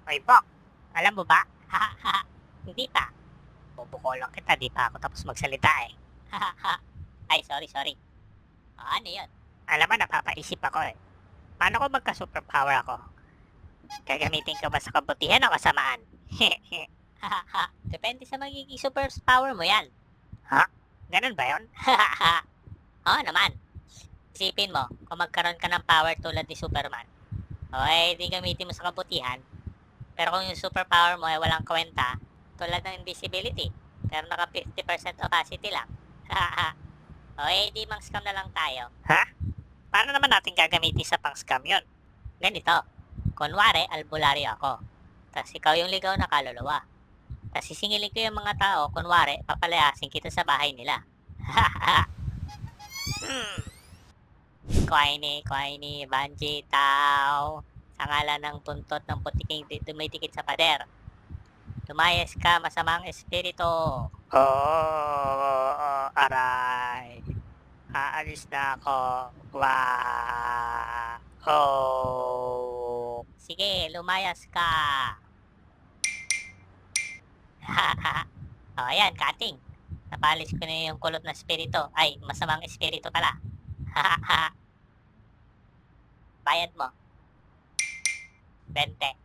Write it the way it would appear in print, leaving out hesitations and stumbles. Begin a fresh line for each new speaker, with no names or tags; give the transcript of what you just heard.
Oy, Bok, alam mo ba? Hindi pa. Bubukolong kita, di pa ako tapos magsalita eh. Ay, sorry. Ano yun? Alam mo, napapaisip ako eh. Paano ko magka-superpower ako? Gagamitin ko ba sa kabutihan o kasamaan? Depende sa magiging superpower mo yan. Ha? Ganun ba yun? Oo naman. Isipin mo, kung magkaroon ka ng power tulad ni Superman, o di gamitin mo sa kabutihan, pero kung yung superpower mo ay walang kwenta, tulad ng invisibility, pero naka 50% opacity lang, o di mang-scam na lang tayo. Ha? Paano naman natin gagamitin sa pang-scam yun? Ganito, kunwari, albularyo ako, tapos ikaw yung ligaw na kaluluwa. Tapos sisingilin ko yung mga tao, kunwari, papalayasin kita sa bahay nila. Kwaini, banji, tao. Sa ngalan ng puntot ng putiking dumidikit sa pader. Lumayas ka, masamang espiritu. Aray. Aalis na ako. Sige, lumayas ka. Ayan, cutting. Napalis ko na yung kulot na espiritu. Ay, masamang espiritu pala. Bayad mo. 20.